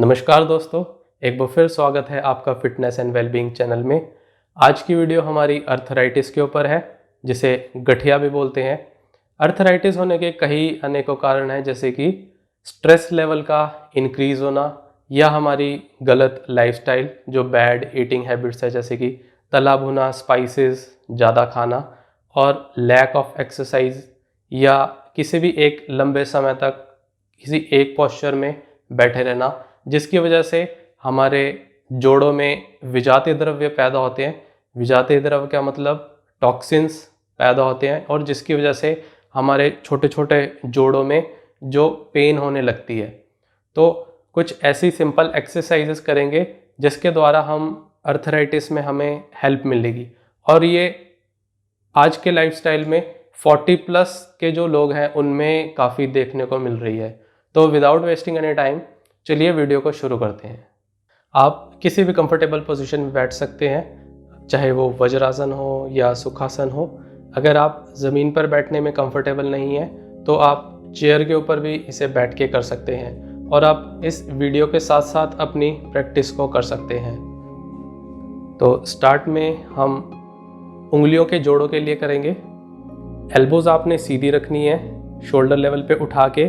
नमस्कार दोस्तों, एक बार फिर स्वागत है आपका फिटनेस एंड वेलबींग चैनल में। आज की वीडियो हमारी अर्थराइटिस के ऊपर है, जिसे गठिया भी बोलते हैं। अर्थराइटिस होने के कई अनेकों कारण हैं, जैसे कि स्ट्रेस लेवल का इंक्रीज होना या हमारी गलत लाइफस्टाइल, जो बैड ईटिंग हैबिट्स है, जैसे कि तला भुना, स्पाइसेस ज़्यादा खाना और लैक ऑफ एक्सरसाइज, या किसी भी एक लंबे समय तक किसी एक पोस्चर में बैठे रहना, जिसकी वजह से हमारे जोड़ों में विजातीय द्रव्य पैदा होते हैं। विजातीय द्रव्य क्या मतलब? टॉक्सिन्स पैदा होते हैं, और जिसकी वजह से हमारे छोटे छोटे जोड़ों में जो पेन होने लगती है। तो कुछ ऐसी सिंपल एक्सरसाइजेस करेंगे जिसके द्वारा हम अर्थराइटिस में हमें हेल्प मिलेगी। और ये आज के लाइफस्टाइल में 40 प्लस के जो लोग हैं उनमें काफ़ी देखने को मिल रही है। तो विदाउट वेस्टिंग एनी टाइम, चलिए वीडियो को शुरू करते हैं। आप किसी भी कंफर्टेबल पोजीशन में बैठ सकते हैं, चाहे वो वज्रासन हो या सुखासन हो। अगर आप ज़मीन पर बैठने में कंफर्टेबल नहीं हैं तो आप चेयर के ऊपर भी इसे बैठ के कर सकते हैं, और आप इस वीडियो के साथ साथ अपनी प्रैक्टिस को कर सकते हैं। तो स्टार्ट में हम उंगलियों के जोड़ों के लिए करेंगे। एल्बोज आपने सीधी रखनी है, शोल्डर लेवल पे उठा के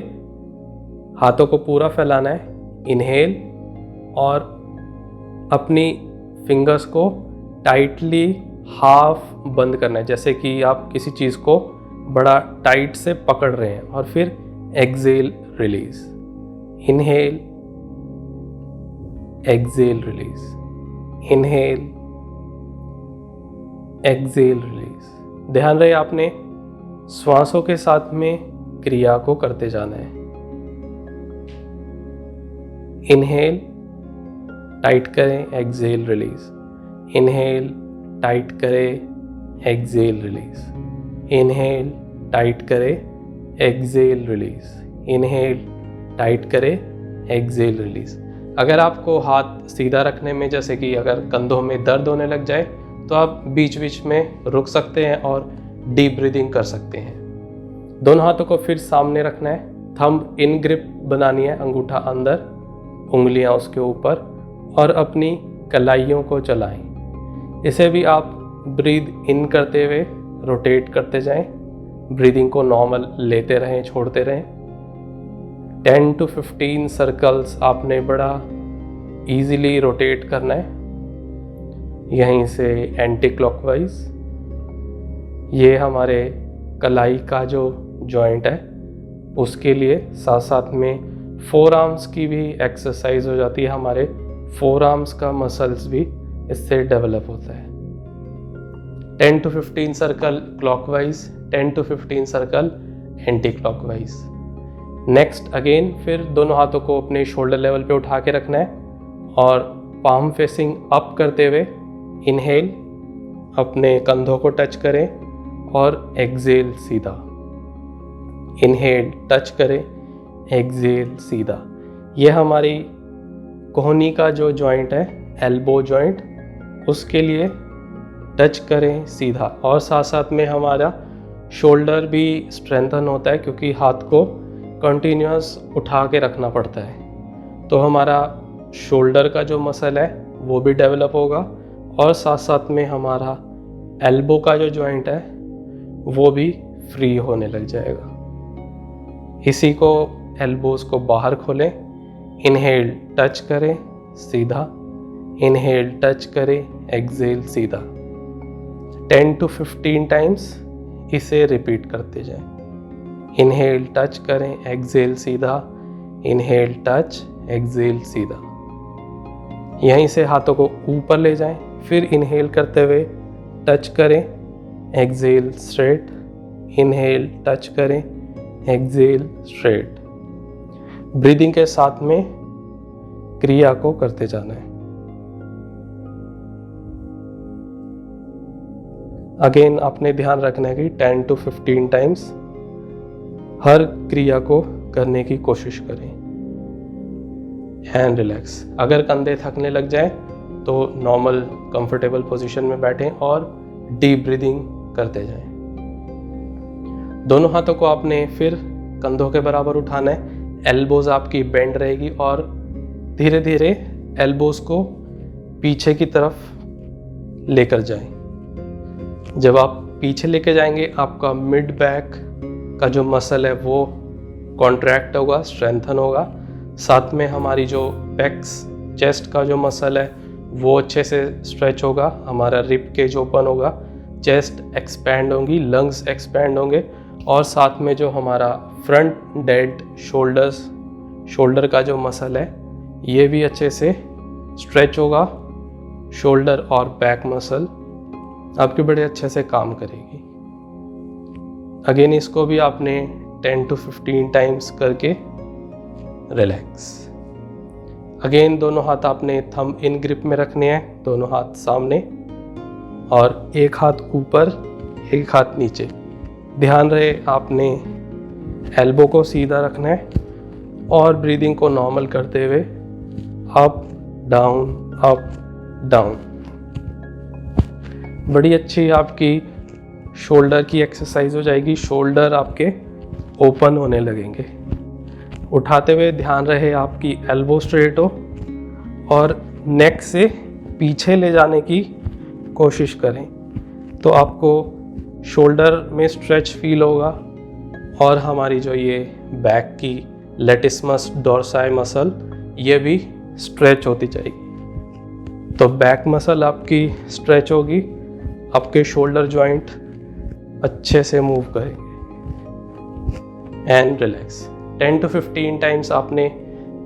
हाथों को पूरा फैलाना है। इनहेल, और अपनी फिंगर्स को टाइटली हाफ बंद करना है, जैसे कि आप किसी चीज़ को बड़ा टाइट से पकड़ रहे हैं। और फिर exhale release, inhale, exhale release, inhale, exhale release. ध्यान रहे आपने श्वासों के साथ में क्रिया को करते जाना है। इनहेल, टाइट करें, एक्सेल रिलीज। इनहेल, टाइट करें, एक्सेल रिलीज। इनहेल, टाइट करें, एक्सेल रिलीज। इनहेल, टाइट करें, एक्सेल रिलीज। अगर आपको हाथ सीधा रखने में, जैसे कि अगर कंधों में दर्द होने लग जाए, तो आप बीच बीच में रुक सकते हैं और डीप ब्रीदिंग कर सकते हैं। दोनों हाथों को फिर सामने रखना है। थंब इन ग्रिप बनानी है, अंगूठा अंदर, उंगलियां उसके ऊपर, और अपनी कलाइयों को चलाएं। इसे भी आप ब्रीद इन करते हुए रोटेट करते जाएं। ब्रीदिंग को नॉर्मल लेते रहें, छोड़ते रहें। 10 to 15 सर्कल्स आपने बड़ा इजीली रोटेट करना है। यहीं से एंटी क्लॉकवाइज। ये हमारे कलाई का जो जॉइंट है उसके लिए, साथ साथ में फोर आर्म्स की भी एक्सरसाइज हो जाती है। हमारे फोर आर्म्स का मसल्स भी इससे डेवलप होता है। 10 to 15 circle clockwise, 10 to 15 circle anti clockwise. Next again फिर दोनों हाथों को अपने शोल्डर लेवल पे उठा के रखना है, और पाम फेसिंग अप करते हुए इनहेल, अपने कंधों को टच करें, और एक्सेल सीधा। इनहेल, टच करें, एक्सेल सीधा। ये हमारी कोहनी का जो जॉइंट है, एल्बो जॉइंट, उसके लिए टच करें सीधा। और साथ साथ में हमारा शोल्डर भी स्ट्रेंथन होता है, क्योंकि हाथ को कंटिन्यूअस उठा के रखना पड़ता है। तो हमारा शोल्डर का जो मसल है वो भी डेवलप होगा, और साथ साथ में हमारा एल्बो का जो जॉइंट है वो भी फ्री होने लग जाएगा। इसी को, एल्बोज को बाहर खोलें। इनहेल, टच करें सीधा। इनहेल, टच करें, एक्सेल सीधा। 10 to 15 टाइम्स इसे रिपीट करते जाएं। इनहेल, टच करें, एक्सेल सीधा। इनहेल, टच, एक्सेल सीधा। यहीं से हाथों को ऊपर ले जाएं। फिर इनहेल करते हुए टच करें, एक्सेल स्ट्रेट। इनहेल, टच करें, एक्सेल स्ट्रेट। ब्रीदिंग के साथ में क्रिया को करते जाना है। अगेन आपने ध्यान रखना है कि 10 to 15 टाइम्स हर क्रिया को करने की कोशिश करें। And relax. अगर कंधे थकने लग जाए तो नॉर्मल कंफर्टेबल पोजीशन में बैठें और डीप ब्रीदिंग करते जाएं। दोनों हाथों को आपने फिर कंधों के बराबर उठाना है। एल्बोज आपकी बेंड रहेगी और धीरे धीरे एल्बोस को पीछे की तरफ लेकर जाएं। जब आप पीछे लेके जाएंगे आपका मिड बैक का जो मसल है वो कॉन्ट्रैक्ट होगा, स्ट्रेंथन होगा। साथ में हमारी जो पेक्स, चेस्ट का जो मसल है वो अच्छे से स्ट्रेच होगा, हमारा रिब केज ओपन होगा, चेस्ट एक्सपैंड होंगी, लंग्स एक्सपैंड होंगे और साथ में जो हमारा फ्रंट डेड शोल्डर का जो मसल है ये भी अच्छे से स्ट्रेच होगा। शोल्डर और बैक मसल आपके बड़े अच्छे से काम करेगी। अगेन इसको भी आपने 10 to 15 टाइम्स करके रिलैक्स। अगेन दोनों हाथ आपने थंब इन ग्रिप में रखने हैं, दोनों हाथ सामने और एक हाथ ऊपर एक हाथ नीचे। ध्यान रहे आपने एल्बो को सीधा रखना है और ब्रीदिंग को नॉर्मल करते हुए अप डाउन। बड़ी अच्छी आपकी शोल्डर की एक्सरसाइज हो जाएगी, शोल्डर आपके ओपन होने लगेंगे। उठाते हुए ध्यान रहे आपकी एल्बो स्ट्रेट हो और नेक से पीछे ले जाने की कोशिश करें तो आपको शोल्डर में स्ट्रेच फील होगा और हमारी जो ये बैक की लेटिसमस डोर्साई मसल ये भी स्ट्रेच होती जाएगी। तो बैक मसल आपकी स्ट्रेच होगी, आपके शोल्डर जॉइंट अच्छे से मूव करेंगे। And relax. 10 to 15 टाइम्स आपने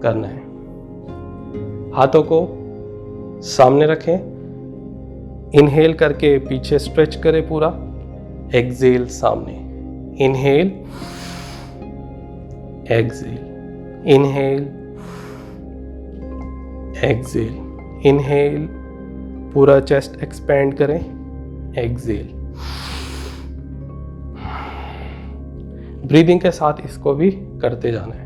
करना है। हाथों को सामने रखें, इनहेल करके पीछे स्ट्रेच करें पूरा, एक्सेल सामने, inhale exhale, inhale exhale, inhale पूरा चेस्ट एक्सपेंड करें, एक्सेल। ब्रीदिंग के साथ इसको भी करते जाना है।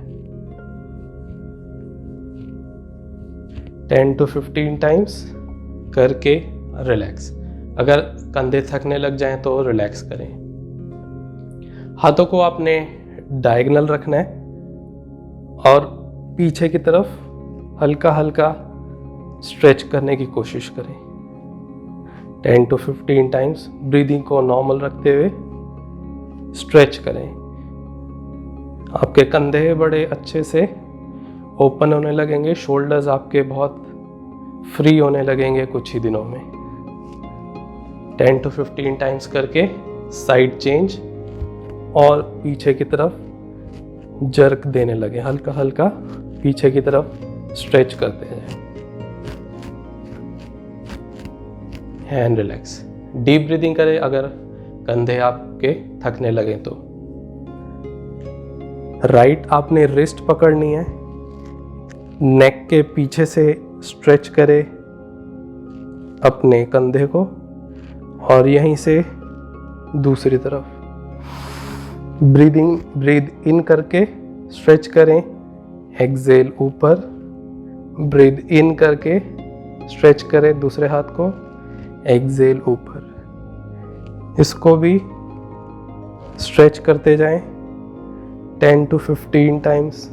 10 to 15 टाइम्स करके रिलैक्स। अगर कंधे थकने लग जाएं तो रिलैक्स करें। हाथों को आपने डायगोनल रखना है और पीछे की तरफ हल्का हल्का स्ट्रेच करने की कोशिश करें। 10 to 15 टाइम्स ब्रीदिंग को नॉर्मल रखते हुए स्ट्रेच करें। आपके कंधे बड़े अच्छे से ओपन होने लगेंगे, शोल्डर्स आपके बहुत फ्री होने लगेंगे कुछ ही दिनों में। 10 to 15 टाइम्स करके साइड चेंज और पीछे की तरफ जर्क देने लगे, हल्का हल्का पीछे की तरफ स्ट्रेच करते हैं। Hand relax. डीप ब्रीदिंग करें अगर कंधे आपके थकने लगे तो। राइट आपने रिस्ट पकड़नी है, नेक के पीछे से स्ट्रेच करें अपने कंधे को और यहीं से दूसरी तरफ ब्रीद इन करके स्ट्रेच करें, एक्सेल ऊपर, ब्रीद इन करके स्ट्रेच करें दूसरे हाथ को, एक्सेल ऊपर। इसको भी स्ट्रेच करते जाएं 10 to 15 टाइम्स।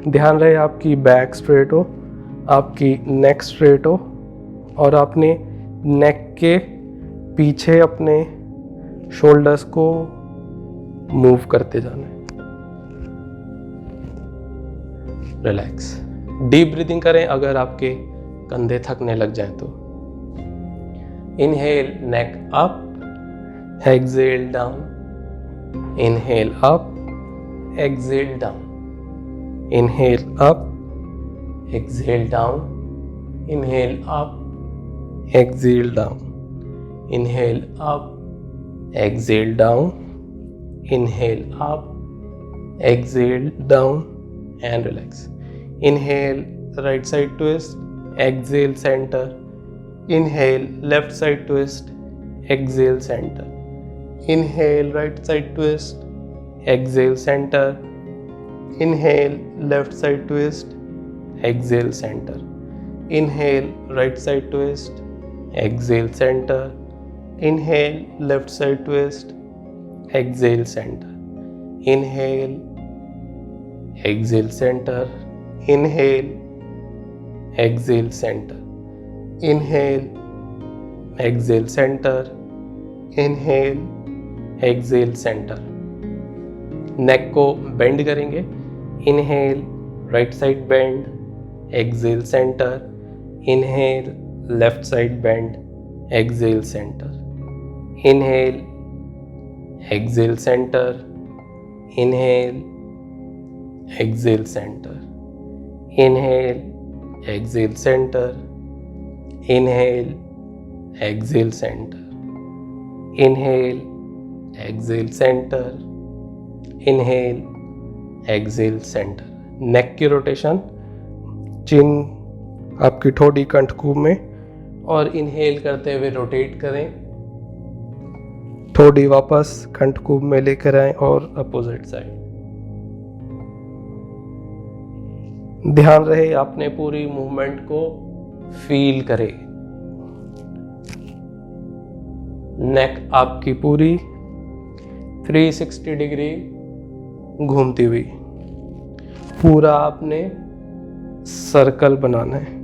ध्यान रहे आपकी बैक स्ट्रेट हो, आपकी नेक स्ट्रेट हो और आपने नेक के पीछे अपने शोल्डर्स को मूव करते जाना है। रिलैक्स। डीप ब्रीदिंग करें अगर आपके कंधे थकने लग जाए तो। Inhale neck up, exhale down, inhale up, exhale down, inhale up, exhale down, inhale up, exhale down, inhale up, exhale down, inhale up, exhale down and relax. Inhale right side twist, exhale center, inhale left side twist, exhale center, inhale right side twist, exhale center, inhale left side twist, exhale center, inhale right side twist, exhale center, inhale left side twist, exhale center, inhale, exhale center, inhale, exhale center. Inhale, exhale center. Inhale, exhale center. Neck को bend करेंगे. Inhale, right side bend. Exhale centre. Inhale, left side bend. Exhale centre. Inhale, exhale centre. Inhale, exhale centre. Inhale, exhale centre. Inhale, exhale centre. Inhale, exhale centre. Inhale, exhale centre. Neck की rotation, चिन आपकी ठोड़ी कंठकूप में, और inhale करते हुए rotate करें. ठोड़ी वापस कंठकूप में लेकर आए और अपोजिट साइड. ध्यान रहे आपने पूरी मूवमेंट को फील करे. नेक आपकी पूरी 360 डिग्री घूमती हुई. पूरा आपने सर्कल बनाना है.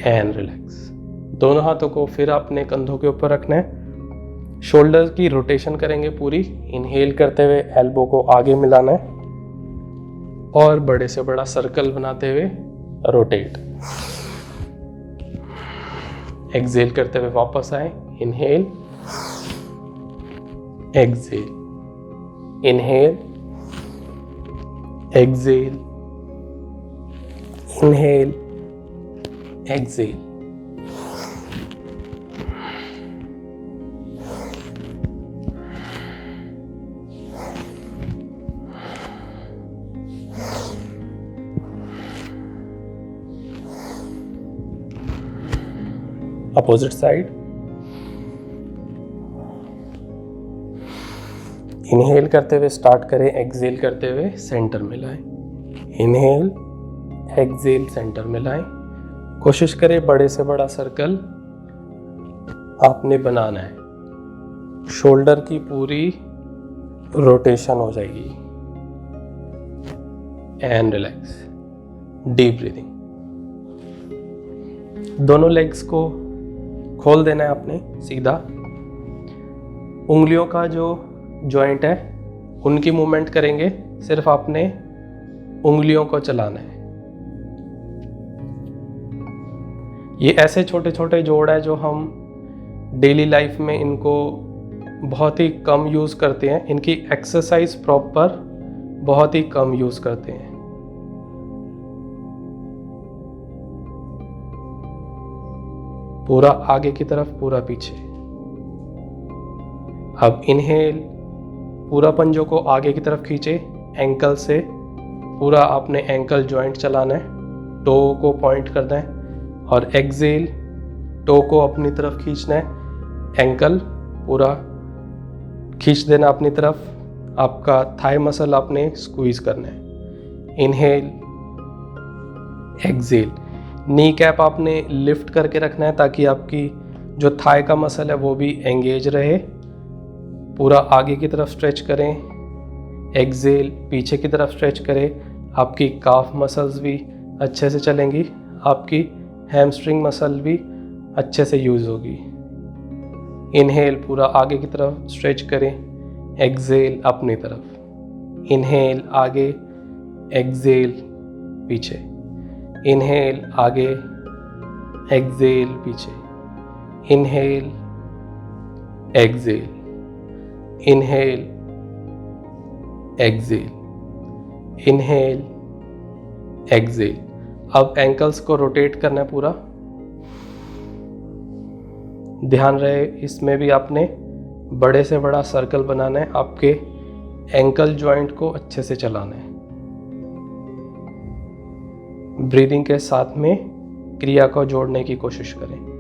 And relax. दोनों हाथों को फिर आपने कंधों के ऊपर रखना है. शोल्डर की रोटेशन करेंगे पूरी. इनहेल करते हुए एल्बो को आगे मिलाना है और बड़े से बड़ा सर्कल बनाते हुए रोटेट. एक्सेल करते हुए वापस आए. Inhale, exhale. Inhale, exhale. Inhale, exhale. Opposite side. Inhale करते हुए स्टार्ट करें. एक्सेल करते हुए सेंटर में लाएं. इनहेल, एक्सेल, सेंटर में लाएं. कोशिश करें बड़े से बड़ा सर्कल आपने बनाना है. शोल्डर की पूरी रोटेशन हो जाएगी. And relax. Deep breathing. दोनों लेग्स को खोल देना है आपने सीधा. उंगलियों का जो जॉइंट है उनकी मूवमेंट करेंगे. सिर्फ आपने उंगलियों को चलाना है. ये ऐसे छोटे छोटे जोड़ है जो हम डेली लाइफ में इनको बहुत ही कम यूज़ करते हैं. इनकी एक्सरसाइज प्रॉपर बहुत ही कम यूज़ करते हैं. पूरा आगे की तरफ, पूरा पीछे. अब इनहेल, पूरा पंजों को आगे की तरफ खींचे. एंकल से पूरा आपने एंकल जॉइंट चलाना है. टो को पॉइंट करना है. और एक्सेल, टो को अपनी तरफ खींचना है. एंकल पूरा खींच देना अपनी तरफ. आपका थाई मसल आपने स्क्वीज करना है. Inhale, exhale. नी कैप आपने लिफ्ट करके रखना है ताकि आपकी जो थाई का मसल है वो भी एंगेज रहे. पूरा आगे की तरफ स्ट्रेच करें. एक्सेल, पीछे की तरफ स्ट्रेच करें. आपकी काफ मसल्स भी अच्छे से चलेंगी. आपकी हैमस्ट्रिंग मसल भी अच्छे से यूज़ होगी. इनहेल, पूरा आगे की तरफ स्ट्रेच करें. एक्सेल, अपनी तरफ. इनहेल, आगे. एक्सेल, पीछे. इनहेल, आगे. एक्सेल, पीछे. Inhale, exhale. Inhale, exhale. Inhale, exhale. अब एंकल्स को रोटेट करना है पूरा. ध्यान रहे इसमें भी आपने बड़े से बड़ा सर्कल बनाना है. आपके एंकल जॉइंट को अच्छे से चलाना है. ब्रीदिंग के साथ में क्रिया को जोड़ने की कोशिश करें.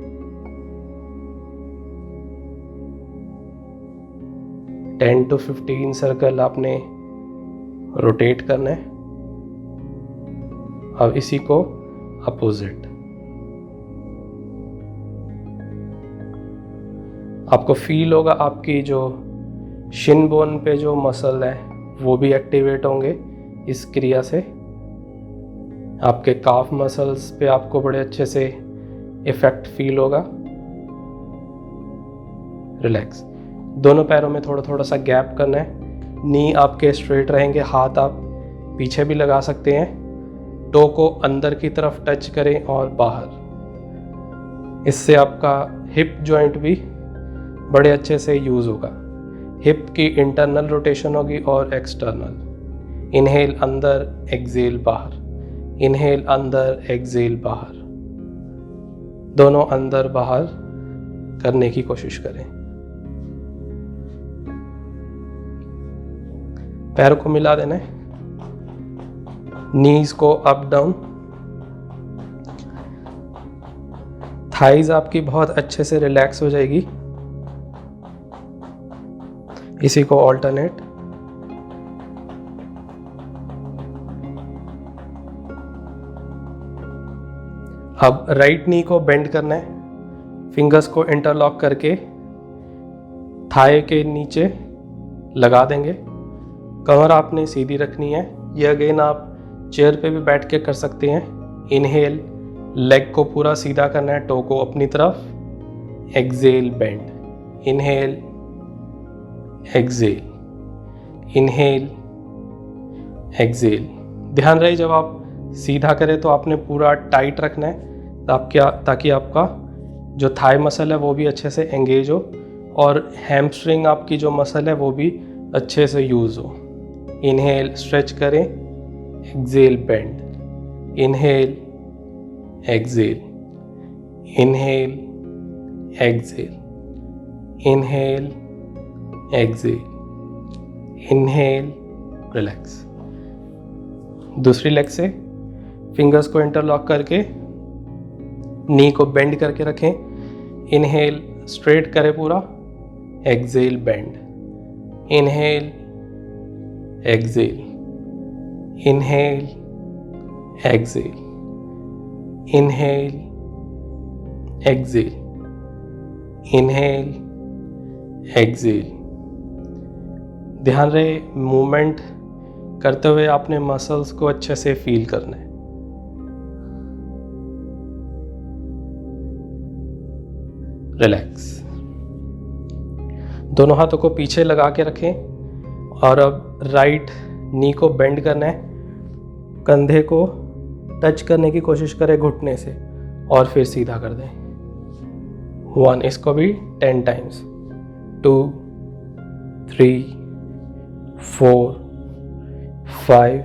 टेन to 15 सर्कल आपने रोटेट करना है. अब इसी को अपोजिट. आपको फील होगा आपकी जो शिन बोन पे जो मसल है वो भी एक्टिवेट होंगे इस क्रिया से। आपके काफ मसल्स पे आपको बड़े अच्छे से इफेक्ट फील होगा। रिलैक्स। दोनों पैरों में थोड़ा थोड़ा सा गैप करना है। नी आपके स्ट्रेट रहेंगे, हाथ आप पीछे भी लगा सकते हैं। टो को अंदर की तरफ टच करें और बाहर। इससे आपका हिप जॉइंट भी बड़े अच्छे से यूज़ होगा। हिप की इंटरनल रोटेशन होगी और एक्सटर्नल। इनहेल अंदर, एक्सेल बाहर। इनहेल अंदर, एक्सेल बाहर। दोनों अंदर बाहर करने की कोशिश करें। पैर को मिला देना है, नीज को अप डाउन। थाइज आपकी बहुत अच्छे से रिलैक्स हो जाएगी। इसी को ऑल्टरनेट। अब राइट नी को बेंड करना है। फिंगर्स को इंटरलॉक करके थाई के नीचे लगा देंगे। कमर आपने सीधी रखनी है। ये अगेन आप चेयर पे भी बैठ के कर सकते हैं। इनहेल, लेग को पूरा सीधा करना है, टो को अपनी तरफ। Exhale, bend. Inhale, exhale, inhale, exhale. ध्यान रहे जब आप सीधा करें तो आपने पूरा टाइट रखना है ताकि आपका जो थाई मसल है वो भी अच्छे से एंगेज हो और हैमस्ट्रिंग आपकी जो मसल है वो भी अच्छे से यूज़ हो। इनहेल, स्ट्रेच करें। Exhale, bend. Inhale, exhale, inhale, exhale, inhale, exhale, inhale, relax. दूसरी लेग से फिंगर्स को इंटरलॉक करके नी को बेंड करके रखें। इनहेल, स्ट्रेट करें पूरा। Exhale, bend. Inhale, exhale, inhale, exhale, inhale, exhale, inhale, exhale. ध्यान रहे मूवमेंट करते हुए आपने मसल्स को अच्छे से फील करना है। रिलैक्स। दोनों हाथों को पीछे लगा के रखें और अब राइट नी को बेंड करना है। कंधे को टच करने की कोशिश करें घुटने से और फिर सीधा कर दें। 1, इसको भी 10 टाइम्स। 2, 3, 4, 5,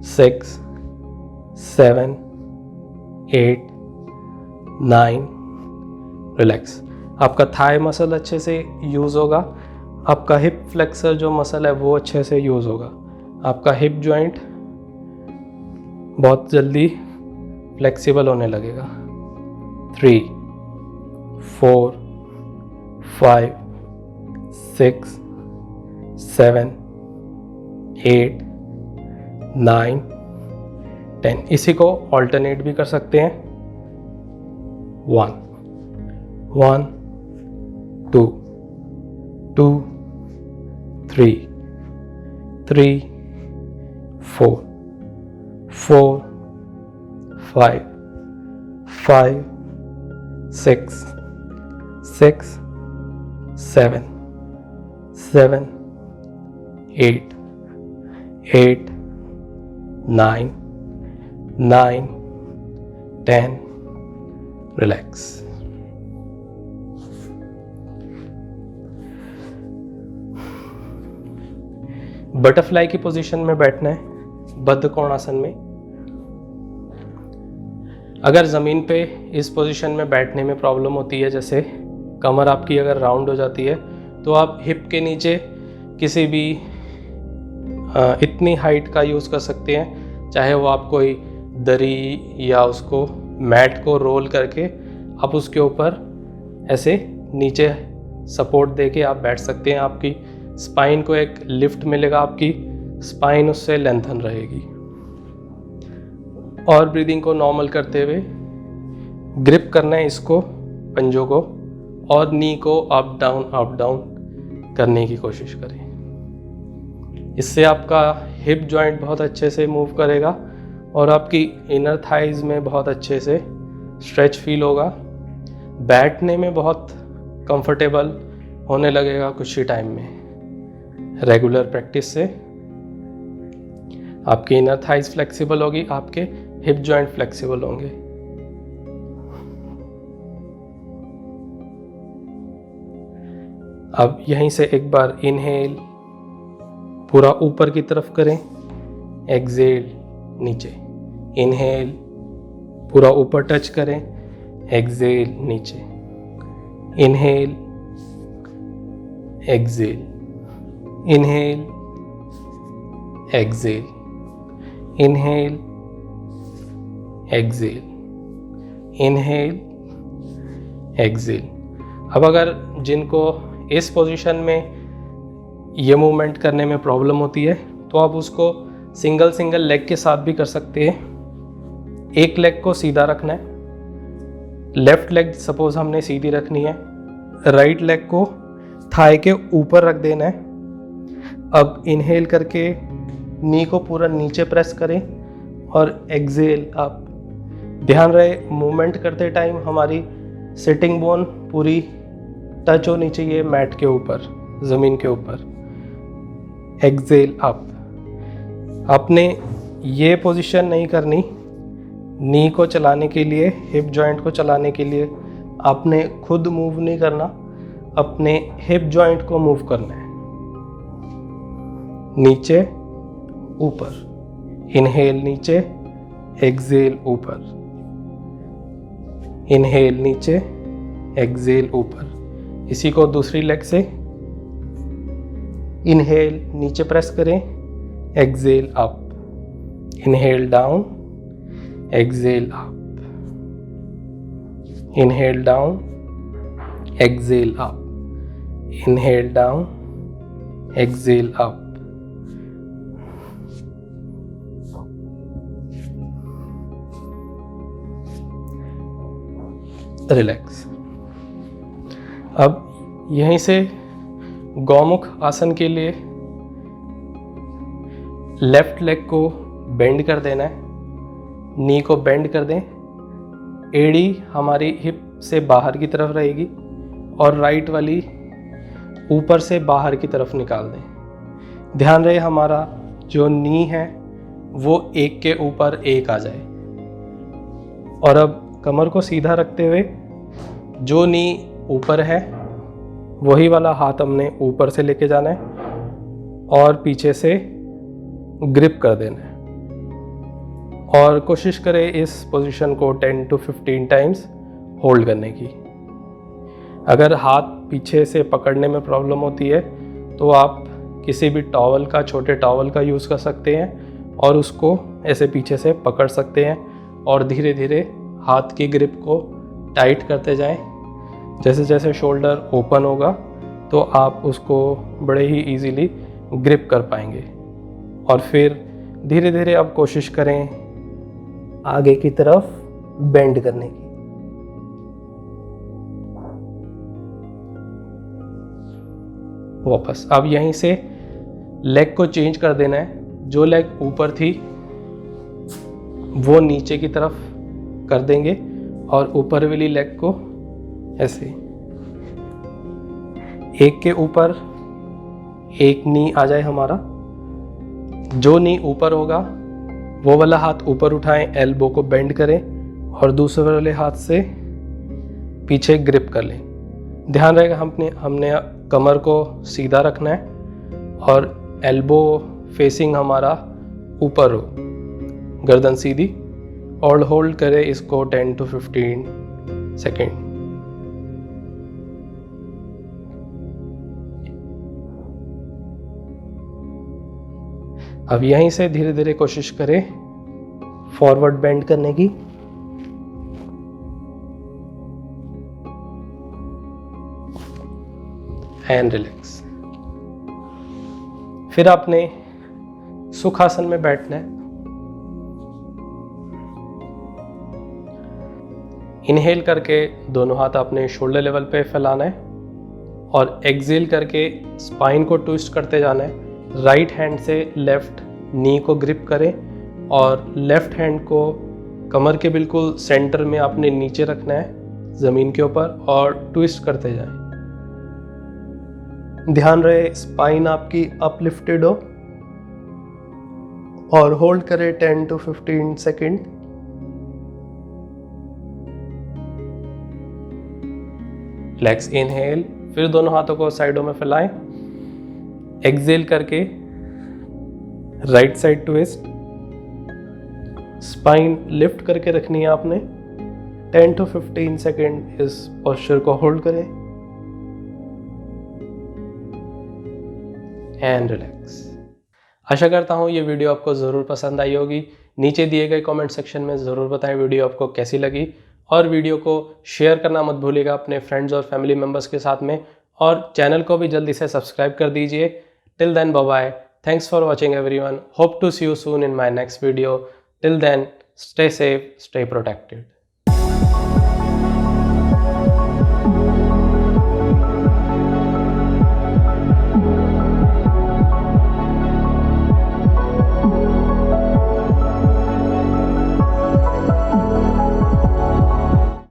6, 7, 8, 9। रिलैक्स। आपका थाई मसल अच्छे से यूज़ होगा। आपका हिप फ्लेक्सर जो मसल है वो अच्छे से यूज़ होगा। आपका हिप जॉइंट बहुत जल्दी फ्लेक्सिबल होने लगेगा। 3, 4, 5, 6, 7, 8, 9, 10। इसी को ऑल्टरनेट भी कर सकते हैं। 1, 1, 2, 2, 3, 3, 4, 4, 5, 5, 6, 6, 7, 7, 8, 8, 9, 9, 10। रिलैक्स। बटरफ्लाई की पोजीशन में बैठना है, बद्ध कोणासन में। अगर ज़मीन पे इस पोजीशन में बैठने में प्रॉब्लम होती है, जैसे कमर आपकी अगर राउंड हो जाती है, तो आप हिप के नीचे किसी भी इतनी हाइट का यूज़ कर सकते हैं, चाहे वो आप कोई दरी या उसको मैट को रोल करके आप उसके ऊपर ऐसे नीचे सपोर्ट देके आप बैठ सकते हैं। आपकी स्पाइन को एक लिफ्ट मिलेगा, आपकी स्पाइन उससे लेंथन रहेगी। और ब्रीदिंग को नॉर्मल करते हुए ग्रिप करना है इसको, पंजों को, और नी को अप डाउन करने की कोशिश करें। इससे आपका हिप जॉइंट बहुत अच्छे से मूव करेगा और आपकी इनर थाइज में बहुत अच्छे से स्ट्रेच फील होगा। बैठने में बहुत कंफर्टेबल होने लगेगा कुछ ही टाइम में। रेगुलर प्रैक्टिस से आपकी इनर थाइज फ्लेक्सिबल होगी, आपके हिप जॉइंट फ्लेक्सिबल होंगे। अब यहीं से एक बार इनहेल पूरा ऊपर की तरफ करें, एक्सहेल नीचे। इनहेल पूरा ऊपर टच करें, एक्सहेल नीचे। Inhale, exhale, inhale, exhale, inhale, exhale, inhale, exhale. अब अगर जिनको इस पोजीशन में ये मूवमेंट करने में प्रॉब्लम होती है तो आप उसको सिंगल लेग के साथ भी कर सकते हैं। एक लेग को सीधा रखना है, लेफ्ट लेग सपोज हमने सीधी रखनी है, राइट लेग को थाई के ऊपर रख देना है। अब इनहेल करके नी को पूरा नीचे प्रेस करें और एक्सहेल अप। ध्यान रहे मूवमेंट करते टाइम हमारी सिटिंग बोन पूरी टच होनी चाहिए मैट के ऊपर, ज़मीन के ऊपर। Exhale up. आपने ये पोजीशन नहीं करनी, नी को चलाने के लिए, हिप जॉइंट को चलाने के लिए आपने खुद मूव नहीं करना, अपने हिप जॉइंट को मूव करना है। नीचे ऊपर, इनहेल नीचे, एक्सहेल ऊपर, इनहेल नीचे, एक्सहेल ऊपर। इसी को दूसरी लेग से इनहेल नीचे प्रेस करें, exhale up, inhale down, exhale up, inhale down, exhale up, inhale down, exhale up. Relax. अब यहीं से गौमुख आसन के लिए लेफ्ट लेग को बेंड कर देना है, नी को बेंड कर दें, एड़ी हमारी हिप से बाहर की तरफ रहेगी और राइट वाली ऊपर से बाहर की तरफ निकाल दें। ध्यान रहे हमारा जो नी है वो एक के ऊपर एक आ जाए। और अब कमर को सीधा रखते हुए जो नी ऊपर है वही वाला हाथ हमने ऊपर से लेके जाना है और पीछे से ग्रिप कर देना है। और कोशिश करें इस पोजीशन को 10 to 15 टाइम्स होल्ड करने की। अगर हाथ पीछे से पकड़ने में प्रॉब्लम होती है तो आप किसी भी टॉवल का, छोटे टॉवल का यूज़ कर सकते हैं और उसको ऐसे पीछे से पकड़ सकते हैं और धीरे धीरे हाथ की ग्रिप को टाइट करते जाएं। जैसे जैसे शोल्डर ओपन होगा तो आप उसको बड़े ही इजीली ग्रिप कर पाएंगे। और फिर धीरे धीरे अब कोशिश करें आगे की तरफ बेंड करने की। वापस अब यहीं से लेग को चेंज कर देना है। जो लेग ऊपर थी वो नीचे की तरफ कर देंगे और ऊपर वाली लेग को ऐसे एक के ऊपर एक नी आ जाए हमारा। जो नी ऊपर होगा वो वाला हाथ ऊपर उठाएं, एल्बो को बेंड करें और दूसरे वाले हाथ से पीछे ग्रिप कर लें। ध्यान रहेगा हमने कमर को सीधा रखना है और एल्बो फेसिंग हमारा ऊपर हो, गर्दन सीधी। और होल्ड करें इसको 10 to 15 सेकेंड। अब यहीं से धीरे धीरे कोशिश करें फॉरवर्ड बेंड करने की। And relax. फिर आपने सुखासन में बैठना है। इनहेल करके दोनों हाथ अपने शोल्डर लेवल पे फैलाना है और एक्सहेल करके स्पाइन को ट्विस्ट करते जाना है। राइट हैंड से लेफ्ट नी को ग्रिप करें और लेफ्ट हैंड को कमर के बिल्कुल सेंटर में आपने नीचे रखना है ज़मीन के ऊपर और ट्विस्ट करते जाएं। ध्यान रहे स्पाइन आपकी अपलिफ्टेड हो और होल्ड करें 10 to 15 सेकेंड। रिलैक्स, इनहेल, फिर दोनों हाथों को साइडों में फैलाएं। एक्सहेल करके right side twist, spine lift करके रखनी है आपने। 10 to 15 सेकेंड इस पोस्चर को होल्ड करें एंड रिलैक्स। आशा करता हूँ ये वीडियो आपको ज़रूर पसंद आई होगी। नीचे दिए गए कमेंट सेक्शन में ज़रूर बताएं वीडियो आपको कैसी लगी और वीडियो को शेयर करना मत भूलिएगा अपने फ्रेंड्स और फैमिली मेम्बर्स के साथ में, और चैनल को भी जल्दी से सब्सक्राइब कर दीजिए। Till then bye bye, thanks for watching everyone, hope to see you soon in my next video. Till then stay safe, stay protected.